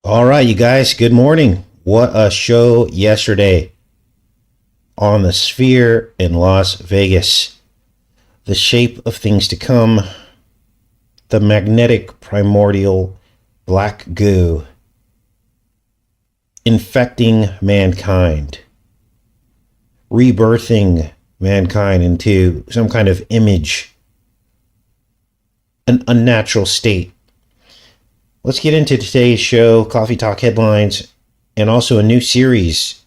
All right, you guys, good morning. What a show yesterday on the Sphere in Las Vegas. The shape of things to come, the magnetic primordial black goo infecting mankind, rebirthing mankind into some kind of image, an unnatural state. Let's get into today's show, Coffee Talk headlines, and also a new series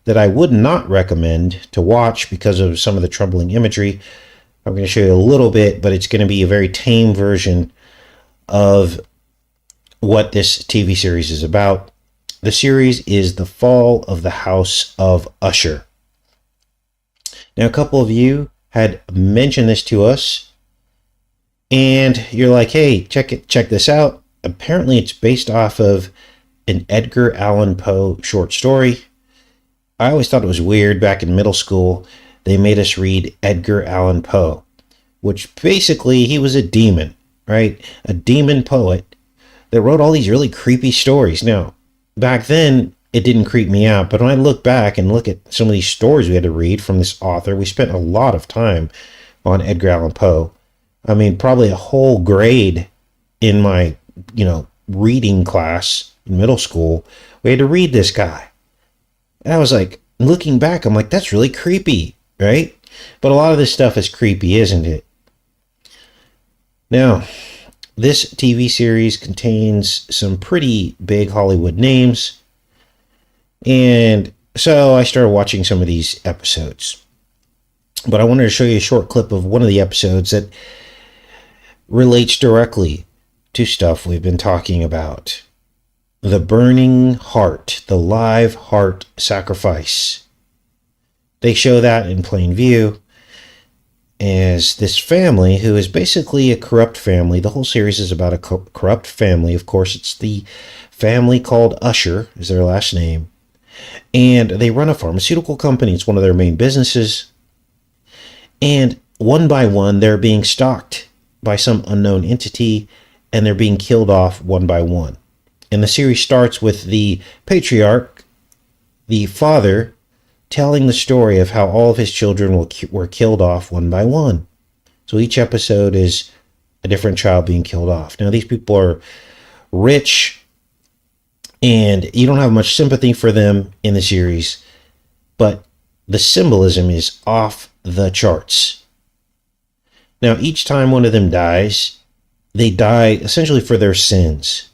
that I would not recommend to watch because of some of the troubling imagery. I'm going to show you a little bit, but it's going to be a very tame version of what this TV series is about. The series is The Fall of the House of Usher. Now, a couple of you had mentioned this to us, and you're like, hey, check this out. Apparently, it's based off of an Edgar Allan Poe short story. I always thought it was weird back in middle school. They made us read Edgar Allan Poe, which basically he was a demon, right? A demon poet that wrote all these really creepy stories. Now, back then, it didn't creep me out. But when I look back and look at some of these stories we had to read from this author, we spent a lot of time on Edgar Allan Poe. I mean, probably a whole grade in my reading class in middle school, we had to read this guy. And I was like, looking back, I'm like, that's really creepy, right? But a lot of this stuff is creepy, isn't it? Now, this TV series contains some pretty big Hollywood names. And so I started watching some of these episodes. But I wanted to show you a short clip of one of the episodes that relates directly to stuff we've been talking about. The burning heart, the live heart sacrifice. They show that in plain view as this family, who is basically a corrupt family. The whole series is about a corrupt family. Of course, it's the family called Usher, is their last name. And they run a pharmaceutical company. It's one of their main businesses. And one by one, they're being stalked by some unknown entity, and they're being killed off one by one. And the series starts with the patriarch, the father, telling the story of how all of his children were killed off one by one. So each episode is a different child being killed off. Now, these people are rich, and you don't have much sympathy for them in the series, but the symbolism is off the charts. Now, each time one of them dies, they die essentially for their sins.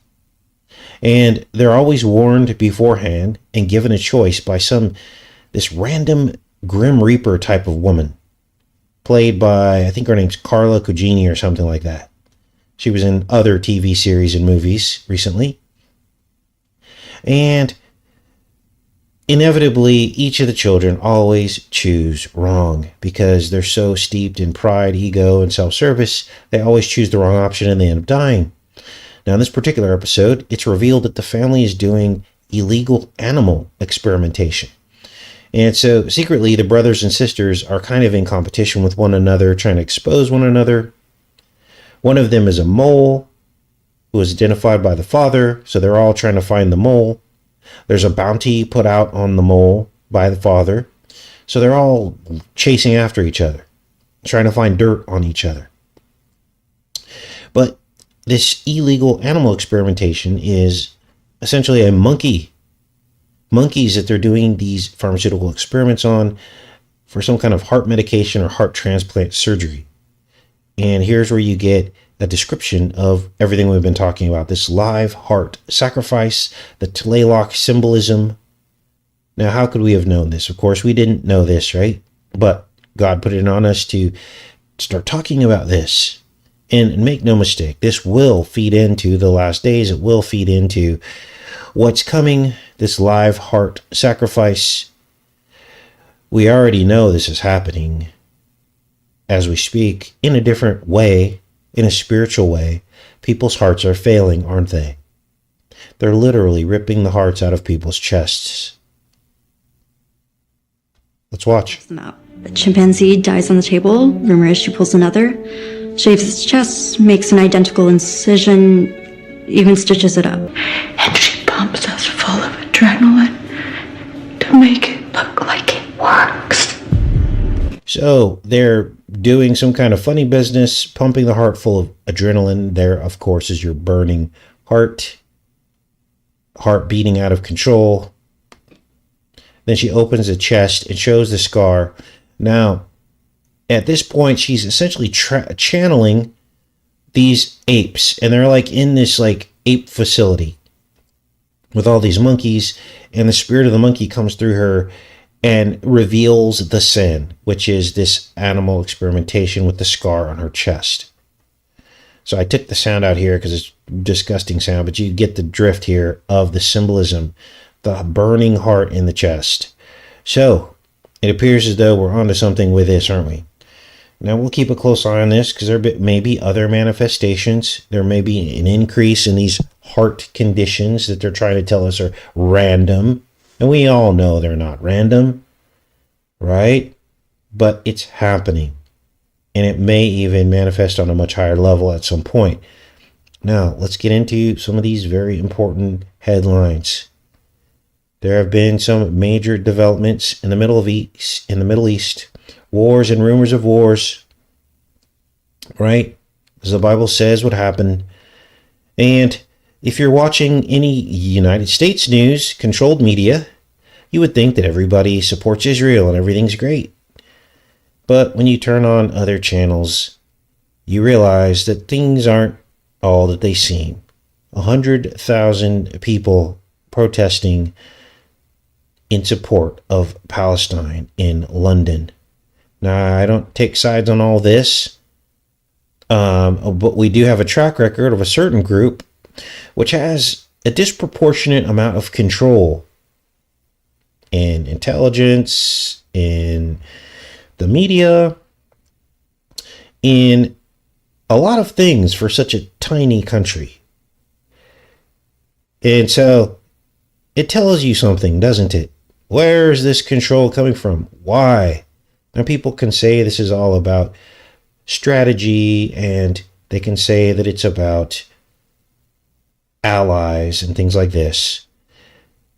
And they're always warned beforehand and given a choice by this random Grim Reaper type of woman, played by, I think her name's Carla Cugini or something like that. She was in other TV series and movies recently. And inevitably, each of the children always choose wrong because they're so steeped in pride, ego, and self-service. They always choose the wrong option and they end up dying. Now, in this particular episode, it's revealed that the family is doing illegal animal experimentation. And so secretly, the brothers and sisters are kind of in competition with one another, trying to expose one another. One of them is a mole who is identified by the father, so they're all trying to find the mole. There's a bounty put out on the mole by the father. So they're all chasing after each other, trying to find dirt on each other. But this illegal animal experimentation is essentially a monkeys that they're doing these pharmaceutical experiments on for some kind of heart medication or heart transplant surgery. And here's where you get a description of everything we've been talking about. This live heart sacrifice, the Tlaloc symbolism. Now, how could we have known this? Of course, we didn't know this, right? But God put it on us to start talking about this. And make no mistake, this will feed into the last days. It will feed into what's coming, this live heart sacrifice. We already know this is happening as we speak in a different way. In a spiritual way, people's hearts are failing, aren't they? They're literally ripping the hearts out of people's chests. Let's watch. A chimpanzee dies on the table. Rumor is she pulls another, shaves its chest, makes an identical incision, even stitches it up. And she pumps us full of adrenaline to make it look like it works. So they're doing some kind of funny business, pumping the heart full of adrenaline. There, of course, is your burning heart beating out of control. Then she opens the chest and shows the scar. Now, at this point, she's essentially channeling these apes, and they're like in this like ape facility with all these monkeys, and the spirit of the monkey comes through her and reveals the sin, which is this animal experimentation with the scar on her chest. So I took the sound out here because it's disgusting sound, but you get the drift here of the symbolism, the burning heart in the chest. So it appears as though we're onto something with this, aren't we? Now we'll keep a close eye on this because there may be other manifestations. There may be an increase in these heart conditions that they're trying to tell us are random. And we all know they're not random, right? But it's happening. And it may even manifest on a much higher level at some point. Now, let's get into some of these very important headlines. There have been some major developments in the Middle East, wars and rumors of wars, right? As the Bible says would happen. And if you're watching any United States news, controlled media, you would think that everybody supports Israel and everything's great. But when you turn on other channels, you realize that things aren't all that they seem. 100,000 people protesting in support of Palestine in London. Now, I don't take sides on all this, but we do have a track record of a certain group which has a disproportionate amount of control in intelligence, in the media, in a lot of things for such a tiny country. And so it tells you something, doesn't it? Where is this control coming from? Why? Now, people can say this is all about strategy, and they can say that it's about allies and things like this.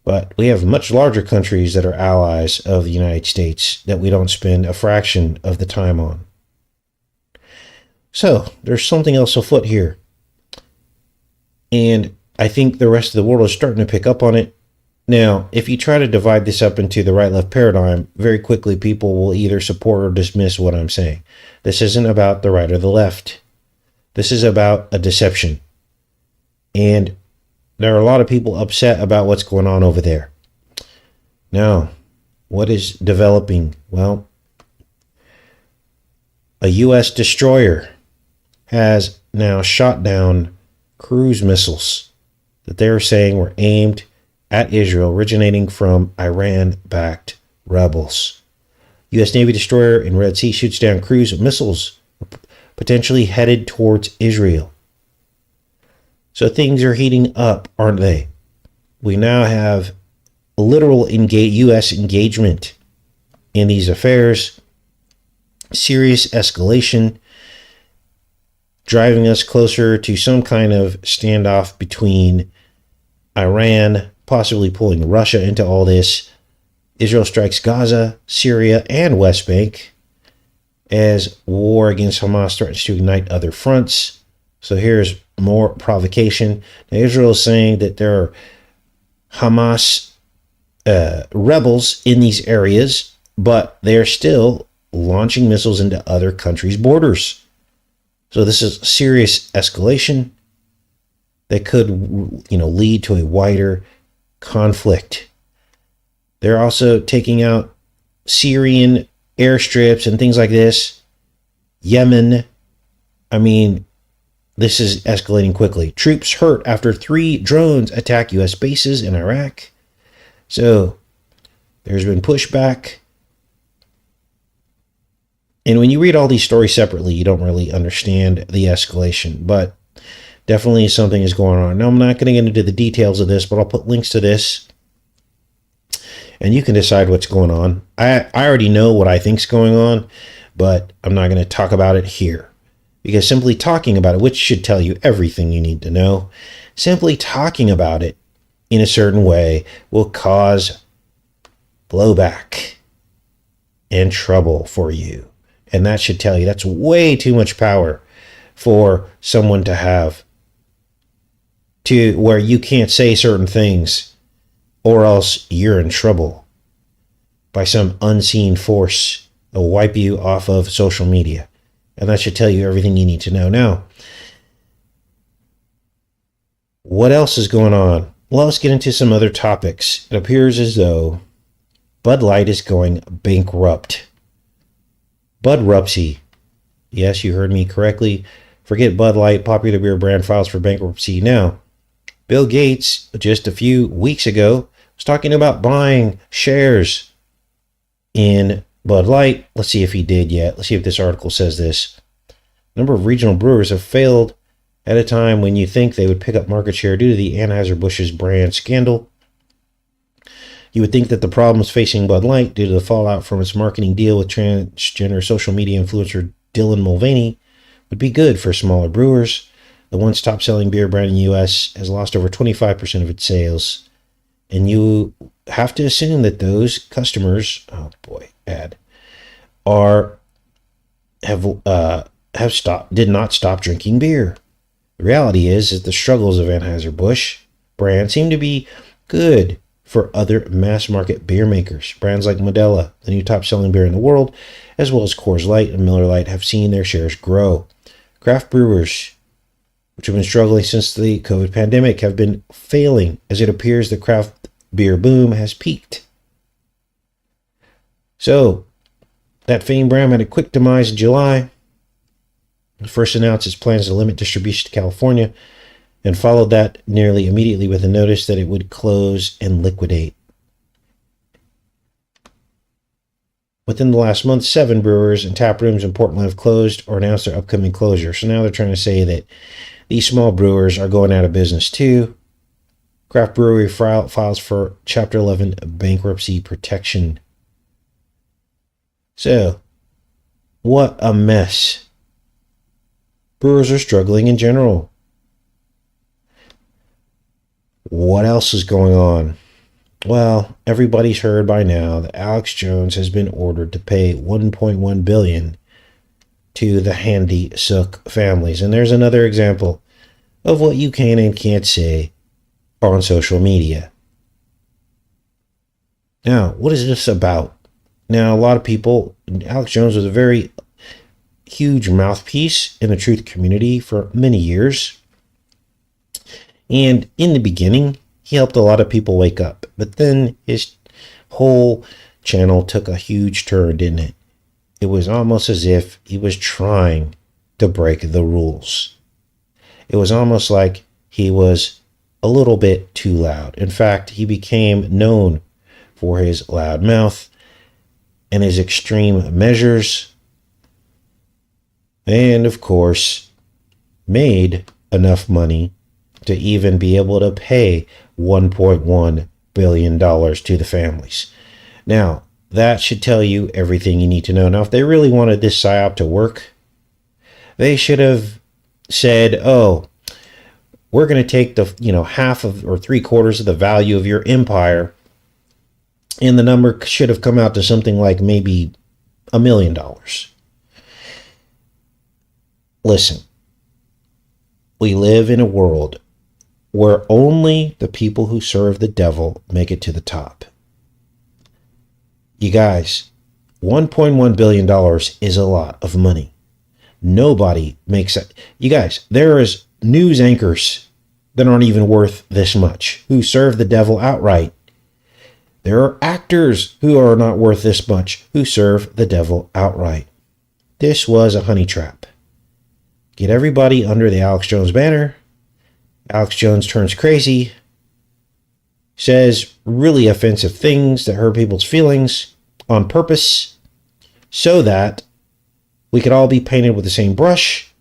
But we have much larger countries that are allies of the United States that we don't spend a fraction of the time on. So there's something else afoot here. And I think the rest of the world is starting to pick up on it. Now, if you try to divide this up into the right-left paradigm, very quickly people will either support or dismiss what I'm saying. This isn't about the right or the left. This is about a deception. And there are a lot of people upset about what's going on over there. Now, what is developing? Well, a U.S. destroyer has now shot down cruise missiles that they're saying were aimed at Israel, originating from Iran-backed rebels. U.S. Navy destroyer in Red Sea shoots down cruise missiles potentially headed towards Israel. So things are heating up, aren't they? We now have literal U.S. engagement in these affairs, serious escalation, driving us closer to some kind of standoff between Iran, possibly pulling Russia into all this. Israel strikes Gaza, Syria, and West Bank as war against Hamas threatens to ignite other fronts. So here's more provocation. Now, Israel is saying that there are Hamas rebels in these areas, but they're still launching missiles into other countries' borders. So this is serious escalation that could, lead to a wider conflict. They're also taking out Syrian airstrips and things like this. Yemen. I mean, this is escalating quickly. Troops hurt after 3 drones attack U.S. bases in Iraq. So there's been pushback. And when you read all these stories separately, you don't really understand the escalation. But definitely something is going on. Now, I'm not going to get into the details of this, but I'll put links to this. And you can decide what's going on. I already know what I think's going on, but I'm not going to talk about it here. Because simply talking about it, which should tell you everything you need to know, simply talking about it in a certain way will cause blowback and trouble for you. And that should tell you that's way too much power for someone to have, to where you can't say certain things or else you're in trouble by some unseen force that will wipe you off of social media. And that should tell you everything you need to know. Now, what else is going on? Well, let's get into some other topics. It appears as though Bud Light is going bankrupt. Budruptcy. Yes, you heard me correctly. Forget Bud Light, popular beer brand files for bankruptcy. Now, Bill Gates, just a few weeks ago, was talking about buying shares in Bud Light. Let's see if he did yet. Let's see if this article says this. A number of regional brewers have failed at a time when you think they would pick up market share due to the Anheuser-Busch's brand scandal. You would think that the problems facing Bud Light due to the fallout from its marketing deal with transgender social media influencer Dylan Mulvaney would be good for smaller brewers. The once top-selling beer brand in the U.S. has lost over 25% of its sales. And you have to assume that those customers, did not stop drinking beer. The reality is that the struggles of Anheuser-Busch brand seem to be good for other mass-market beer makers. Brands like Modelo, the new top-selling beer in the world, as well as Coors Light and Miller Lite have seen their shares grow. Craft brewers, which have been struggling since the COVID pandemic, have been failing as it appears the craft beer boom has peaked. So, that famed brand had a quick demise in July. It first announced its plans to limit distribution to California, and followed that nearly immediately with a notice that it would close and liquidate. Within the last month, 7 brewers and tap rooms in Portland have closed or announced their upcoming closure. So now they're trying to say that these small brewers are going out of business too. Craft brewery files for Chapter 11 bankruptcy protection. So, what a mess. Brewers are struggling in general. What else is going on? Well, everybody's heard by now that Alex Jones has been ordered to pay $1.1 billion to the Handy Sook families. And there's another example of what you can and can't say on social media. Now, what is this about? Now, a lot of people, Alex Jones was a very huge mouthpiece in the truth community for many years. And in the beginning, he helped a lot of people wake up. But then his whole channel took a huge turn, didn't it? It was almost as if he was trying to break the rules. It was almost like he was a little bit too loud. In fact, he became known for his loud mouth and his extreme measures. And, of course, made enough money to even be able to pay $1.1 billion to the families. Now, that should tell you everything you need to know. Now, if they really wanted this PSYOP to work, they should have said, oh, we're going to take the, half of or 3/4 of the value of your empire, and the number should have come out to something like maybe $1 million. Listen, we live in a world where only the people who serve the devil make it to the top. You guys, $1.1 billion is a lot of money. Nobody makes it. You guys, there is news anchors that aren't even worth this much, who serve the devil outright. There are actors who are not worth this much, who serve the devil outright. This was a honey trap. Get everybody under the Alex Jones banner. Alex Jones turns crazy, says really offensive things that hurt people's feelings on purpose so that we could all be painted with the same brush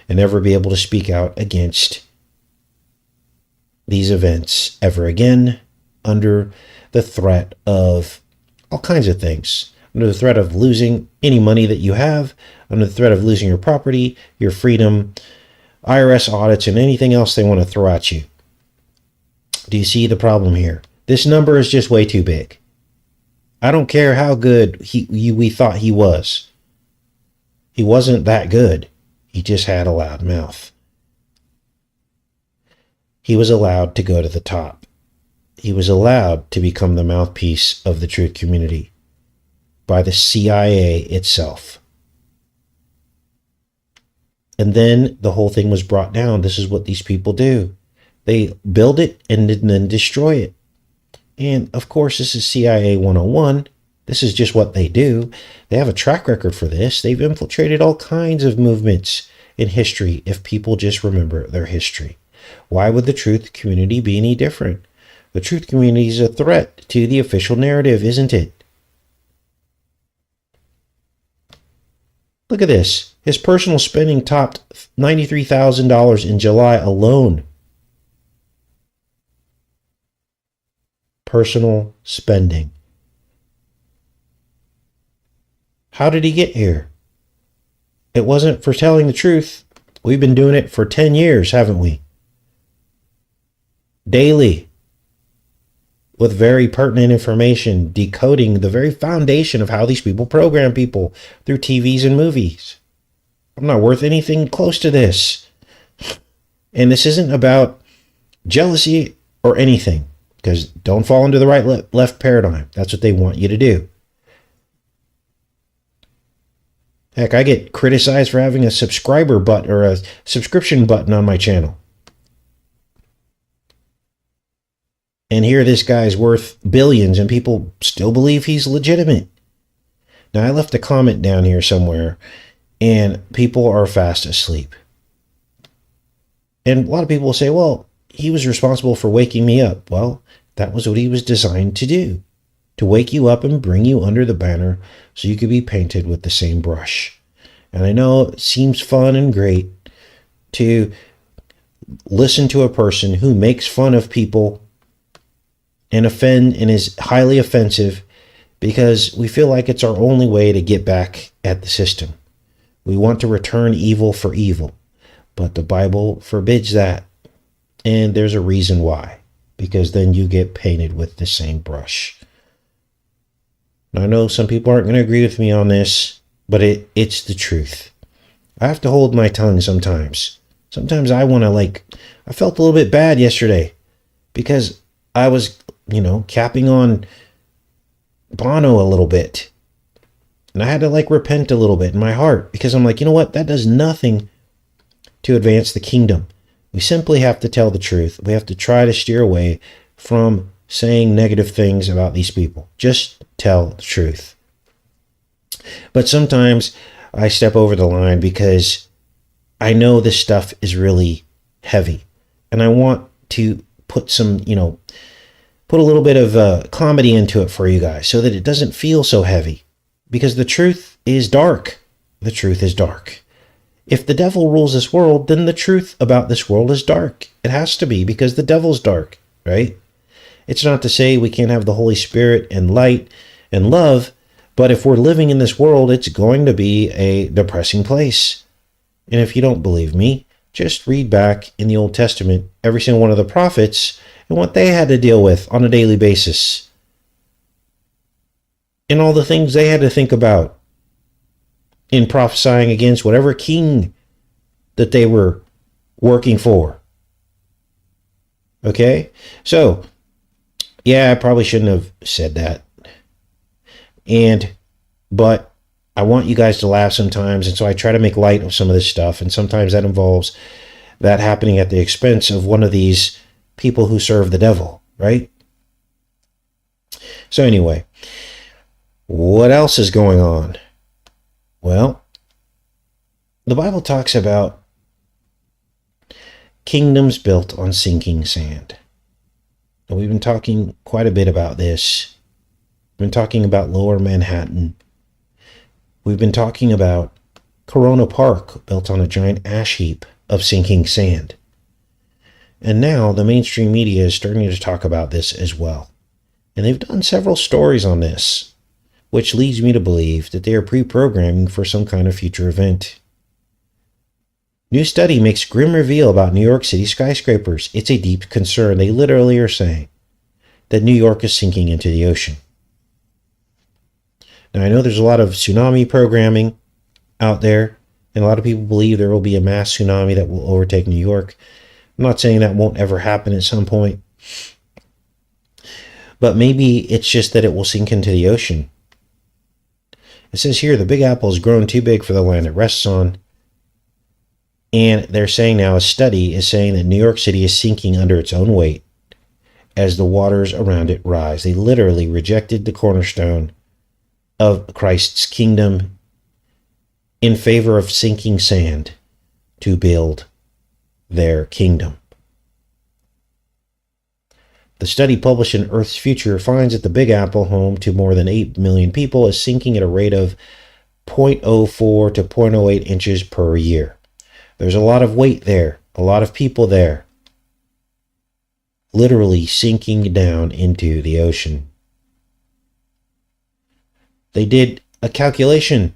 and never be able to speak out against these events ever again, under the threat of all kinds of things, under the threat of losing any money that you have, under the threat of losing your property, your freedom, IRS audits, and anything else they want to throw at you. Do you see the problem here? This number is just way too big. I don't care how good we thought he was. He wasn't that good. He just had a loud mouth. He was allowed to go to the top. He was allowed to become the mouthpiece of the truth community by the CIA itself. And then the whole thing was brought down. This is what these people do. They build it and then destroy it. And of course, this is CIA 101. This is just what they do. They have a track record for this. They've infiltrated all kinds of movements in history if people just remember their history. Why would the truth community be any different? The truth community is a threat to the official narrative, isn't it? Look at this. His personal spending topped $93,000 in July alone. Personal spending. How did he get here? It wasn't for telling the truth. We've been doing it for 10 years, haven't we? Daily. With very pertinent information, decoding the very foundation of how these people program people through TVs and movies. I'm not worth anything close to this. And this isn't about jealousy or anything, because don't fall into the right left paradigm. That's what they want you to do. Heck, I get criticized for having a subscriber button or a subscription button on my channel. And here this guy's worth billions and people still believe he's legitimate. Now, I left a comment down here somewhere and people are fast asleep. And a lot of people will say, well, he was responsible for waking me up. Well, that was what he was designed to do. To wake you up and bring you under the banner so you could be painted with the same brush. And I know it seems fun and great to listen to a person who makes fun of people and offend and is highly offensive because we feel like it's our only way to get back at the system. We want to return evil for evil, but the Bible forbids that. And there's a reason why, because then you get painted with the same brush. Now, I know some people aren't going to agree with me on this, but it's the truth. I have to hold my tongue sometimes. Sometimes I want to I felt a little bit bad yesterday because I was, capping on Bono a little bit. And I had to repent a little bit in my heart because I'm like, you know what? That does nothing to advance the kingdom. We simply have to tell the truth. We have to try to steer away from saying negative things about these people. Just tell the truth. But sometimes I step over the line because I know this stuff is really heavy. And I want to put some, put a little bit of comedy into it for you guys so that it doesn't feel so heavy. Because the truth is dark. The truth is dark. If the devil rules this world, then the truth about this world is dark. It has to be because the devil's dark, right? It's not to say we can't have the Holy Spirit and light and love, but if we're living in this world, it's going to be a depressing place. And if you don't believe me, just read back in the Old Testament every single one of the prophets and what they had to deal with on a daily basis. And all the things they had to think about in prophesying against whatever king that they were working for. Okay? So, yeah, I probably shouldn't have said that. But I want you guys to laugh sometimes, and so I try to make light of some of this stuff, and sometimes that involves that happening at the expense of one of these people who serve the devil, right? So anyway, what else is going on? Well, the Bible talks about kingdoms built on sinking sand. And we've been talking quite a bit about this. We've been talking about Lower Manhattan. We've been talking about Corona Park built on a giant ash heap of sinking sand. And now the mainstream media is starting to talk about this as well. And they've done several stories on this, which leads me to believe that they are pre-programming for some kind of future event. New study makes grim reveal about New York City skyscrapers. It's a deep concern. They literally are saying that New York is sinking into the ocean. Now, I know there's a lot of tsunami programming out there, and a lot of people believe there will be a mass tsunami that will overtake New York. I'm not saying that won't ever happen at some point, but maybe it's just that it will sink into the ocean. It says here, the Big Apple has grown too big for the land it rests on. And they're saying now, a study is saying that New York City is sinking under its own weight as the waters around it rise. They literally rejected the cornerstone of Christ's kingdom in favor of sinking sand to build their kingdom. The study published in Earth's Future finds that the Big Apple, home to more than 8 million people, is sinking at a rate of 0.04 to 0.08 inches per year. There's a lot of weight there, a lot of people there, literally sinking down into the ocean. They did a calculation.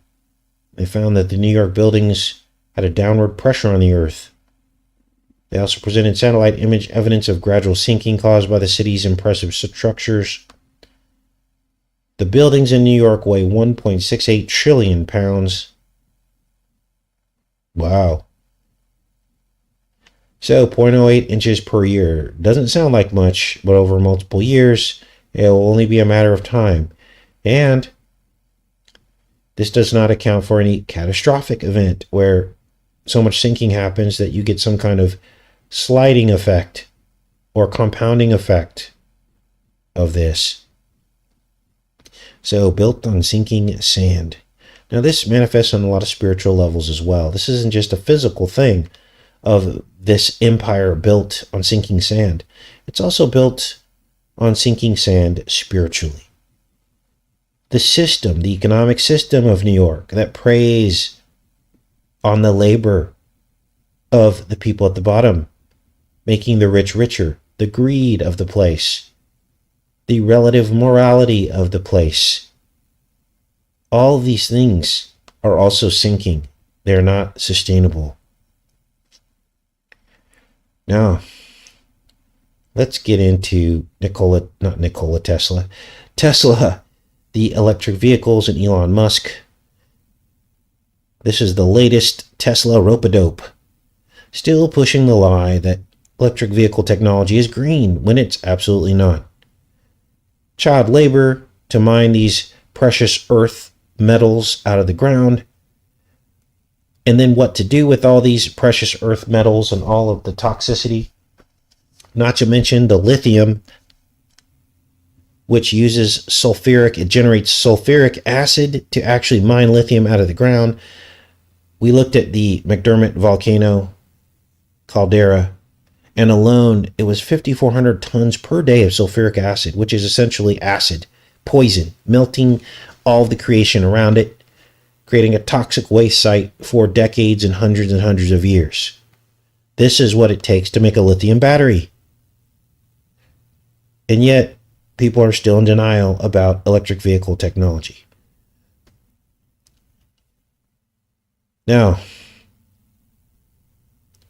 They found that the New York buildings had a downward pressure on the earth. They also presented satellite image evidence of gradual sinking caused by the city's impressive structures. The buildings in New York weigh 1.68 trillion pounds. Wow. So 0.08 inches per year doesn't sound like much, but over multiple years, it will only be a matter of time. And this does not account for any catastrophic event where so much sinking happens that you get some kind of sliding effect or compounding effect of this. So built on sinking sand. Now this manifests on a lot of spiritual levels as well. This isn't just a physical thing of this empire built on sinking sand. It's also built on sinking sand spiritually. The system, the economic system of New York that preys on the labor of the people at the bottom, making the rich richer, the greed of the place, the relative morality of the place. All of these things are also sinking. They're not sustainable. Now, let's get into Tesla, the electric vehicles, and Elon Musk. This is the latest Tesla rope-a-dope, still pushing the lie that electric vehicle technology is green when it's absolutely not. Child labor to mine these precious earth metals out of the ground, and then what to do with all these precious earth metals and all of the toxicity, not to mention the lithium, which uses sulfuric, it generates sulfuric acid to actually mine lithium out of the ground. We looked at the McDermott volcano caldera, and alone it was 5,400 tons per day of sulfuric acid, which is essentially acid, poison, melting all the creation around it, creating a toxic waste site for decades and hundreds of years. This is what it takes to make a lithium battery. And yet, people are still in denial about electric vehicle technology. Now,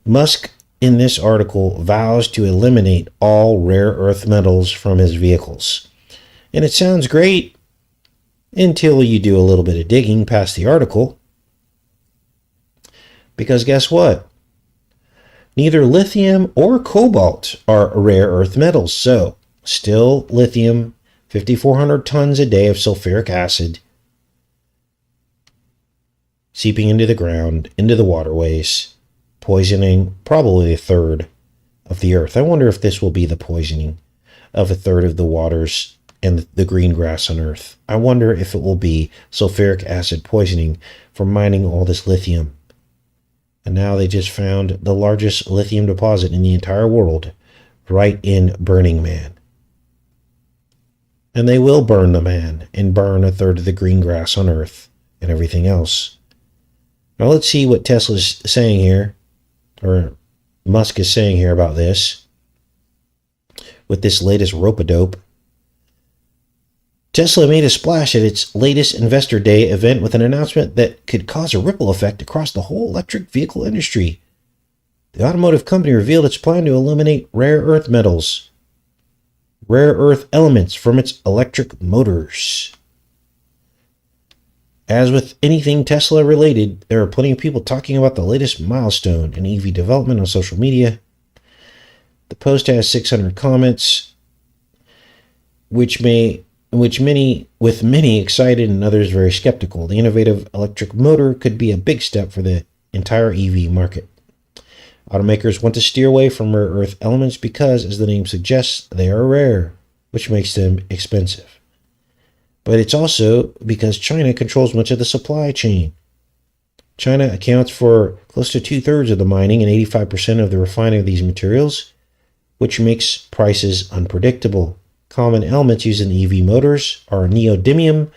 Musk in this article vows to eliminate all rare earth metals from his vehicles. And it sounds great until you do a little bit of digging past the article. Because guess what? Neither lithium or cobalt are rare earth metals. So, still lithium, 5,400 tons a day of sulfuric acid seeping into the ground, into the waterways, poisoning probably a third of the earth. I wonder if this will be the poisoning of a third of the waters and the green grass on earth. I wonder if it will be sulfuric acid poisoning from mining all this lithium. And now they just found the largest lithium deposit in the entire world right in Burning Man. And they will burn the man and burn a third of the green grass on earth and everything else. Now let's see what Tesla's saying here, or Musk is saying here about this, with this latest rope-a-dope. Tesla made a splash at its latest Investor Day event with an announcement that could cause a ripple effect across the whole electric vehicle industry. The automotive company revealed its plan to eliminate rare earth metals, rare earth elements from its electric motors. As with anything Tesla related, there are plenty of people talking about the latest milestone in EV development on social media. The post has 600 comments, with many excited and others very skeptical. The innovative electric motor could be a big step for the entire EV market. Automakers want to steer away from rare earth elements because, as the name suggests, they are rare, which makes them expensive. But it's also because China controls much of the supply chain. China accounts for close to 2/3 of the mining and 85% of the refining of these materials, which makes prices unpredictable. Common elements used in EV motors are neodymium,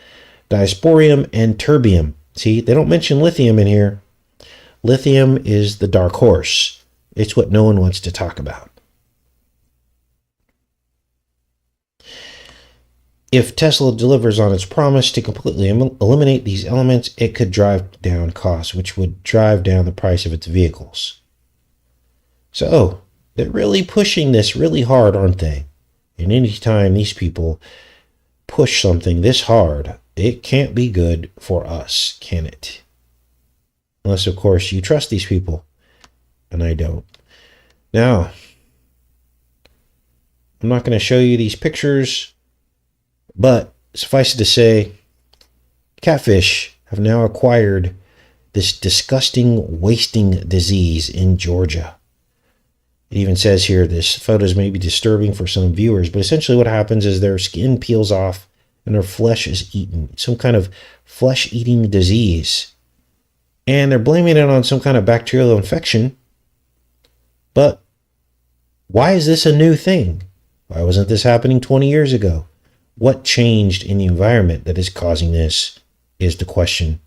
dysprosium, and terbium. See, they don't mention lithium in here. Lithium is the dark horse. It's what no one wants to talk about. If Tesla delivers on its promise to completely eliminate these elements, it could drive down costs, which would drive down the price of its vehicles. So, they're really pushing this really hard, aren't they? And anytime these people push something this hard, it can't be good for us, can it? Unless, of course, you trust these people. And I don't. Now, I'm not going to show you these pictures, but suffice it to say, catfish have now acquired this disgusting wasting disease in Georgia. It even says here this photos may be disturbing for some viewers, but essentially what happens is their skin peels off and their flesh is eaten. Some kind of flesh-eating disease. And they're blaming it on some kind of bacterial infection. But why is this a new thing? Why wasn't this happening 20 years ago? What changed in the environment that is causing this is the question.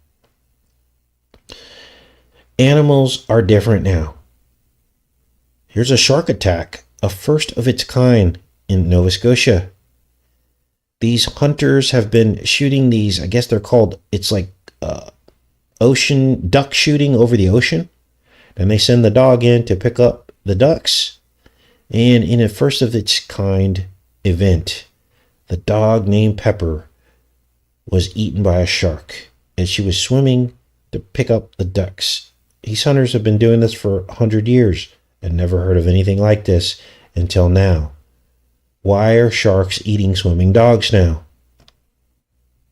Animals are different now. Here's a shark attack, a first of its kind in Nova Scotia. These hunters have been shooting these, I guess they're called, it's like ocean duck shooting over the ocean. And they send the dog in to pick up the ducks. And in a first of its kind event, the dog named Pepper was eaten by a shark as she was swimming to pick up the ducks. These hunters have been doing this for 100 years and never heard of anything like this until now. Why are sharks eating swimming dogs now?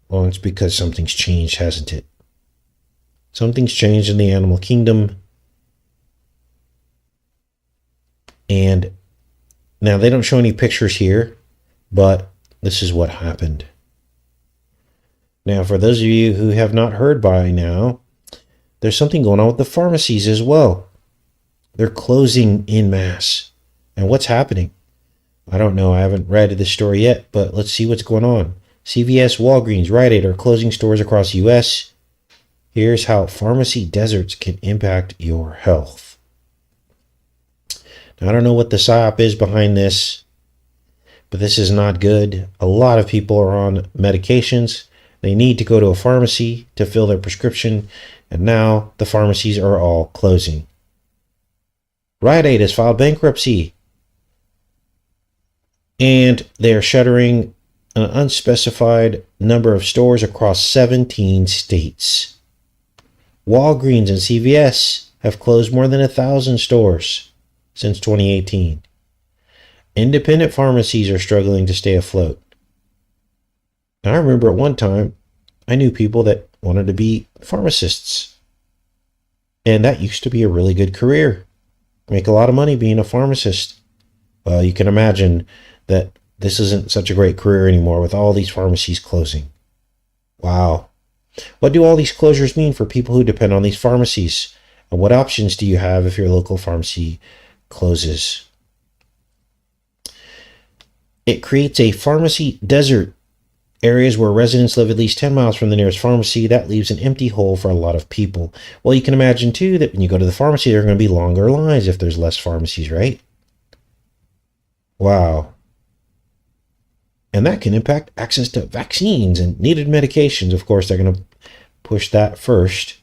Well, it's because something's changed, hasn't it? Something's changed in the animal kingdom. And now they don't show any pictures here, but this is what happened. Now, for those of you who have not heard by now, there's something going on with the pharmacies as well. They're closing en masse. And what's happening? I don't know. I haven't read this story yet, but let's see what's going on. CVS, Walgreens, Rite Aid are closing stores across the U.S. Here's how pharmacy deserts can impact your health. Now, I don't know what the psyop is behind this, but this is not good. A lot of people are on medications. They need to go to a pharmacy to fill their prescription, and now the pharmacies are all closing. Rite Aid has filed bankruptcy, and they are shuttering an unspecified number of stores across 17 states. Walgreens and CVS have closed more than 1,000 stores since 2018. Independent pharmacies are struggling to stay afloat. Now, I remember at one time, I knew people that wanted to be pharmacists. And that used to be a really good career. Make a lot of money being a pharmacist. Well, you can imagine that this isn't such a great career anymore with all these pharmacies closing. Wow. What do all these closures mean for people who depend on these pharmacies? And what options do you have if your local pharmacy closes? It creates a pharmacy desert. Areas where residents live at least 10 miles from the nearest pharmacy, that leaves an empty hole for a lot of people. Well, you can imagine, too, that when you go to the pharmacy, there are going to be longer lines if there's less pharmacies, right? Wow. And that can impact access to vaccines and needed medications. Of course, they're going to push that first.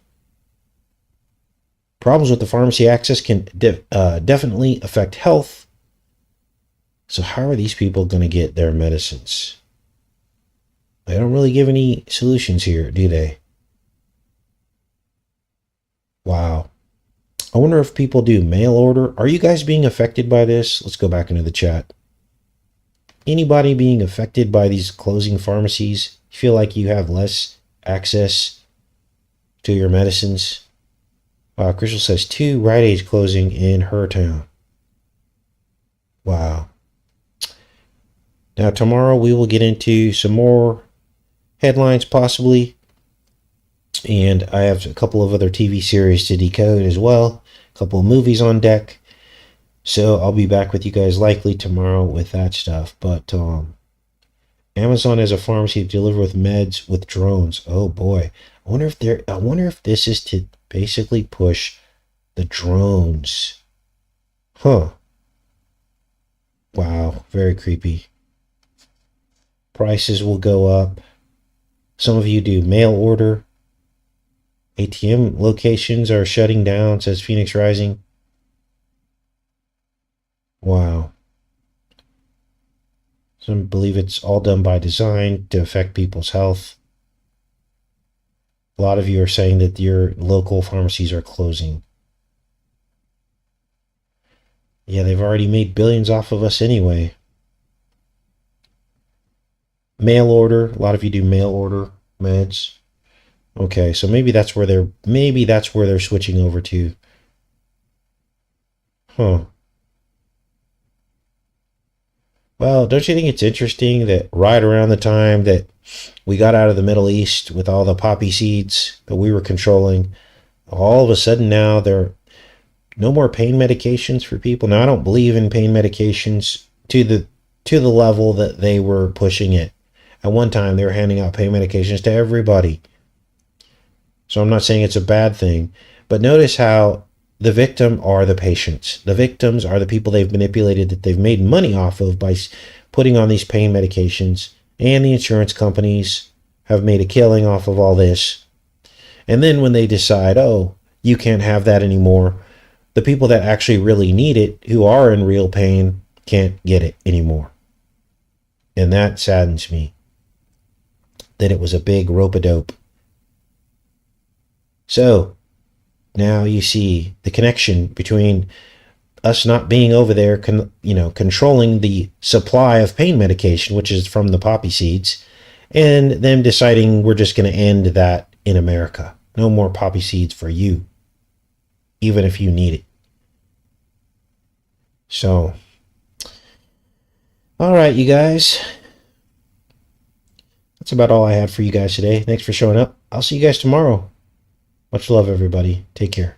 Problems with the pharmacy access can definitely affect health. So how are these people going to get their medicines? They don't really give any solutions here, do they? Wow. I wonder if people do mail order. Are you guys being affected by this? Let's go back into the chat. Anybody being affected by these closing pharmacies? You feel like you have less access to your medicines? Wow, Crystal says 2 Rite Aids closing in her town. Wow. Now tomorrow we will get into some more headlines possibly. And I have a couple of other TV series to decode as well. A couple of movies on deck. So I'll be back with you guys likely tomorrow with that stuff. But Amazon has a pharmacy to deliver with meds with drones. Oh boy. I wonder if this is to basically push the drones. Huh. Wow, very creepy. Prices will go up. Some of you do mail order. ATM locations are shutting down, says Phoenix Rising. Wow. Some believe it's all done by design to affect people's health. A lot of you are saying that your local pharmacies are closing. Yeah, they've already made billions off of us anyway. Mail order. A lot of you do mail order meds. Okay, so maybe that's where they're switching over to. Huh. Well, don't you think it's interesting that right around the time that we got out of the Middle East with all the poppy seeds that we were controlling, all of a sudden now there are no more pain medications for people? Now, I don't believe in pain medications to the level that they were pushing it. At one time, they were handing out pain medications to everybody. So I'm not saying it's a bad thing, but notice how the victim are the patients. The victims are the people they've manipulated, that they've made money off of by putting on these pain medications, and the insurance companies have made a killing off of all this. And then when they decide, oh, you can't have that anymore, the people that actually really need it, who are in real pain, can't get it anymore. And that saddens me, that it was a big rope-a-dope. So now you see the connection between us not being over there, controlling the supply of pain medication, which is from the poppy seeds, and them deciding we're just going to end that in America. No more poppy seeds for you, even if you need it. So, all right, you guys. That's about all I had for you guys today. Thanks for showing up. I'll see you guys tomorrow. Much love, everybody. Take care.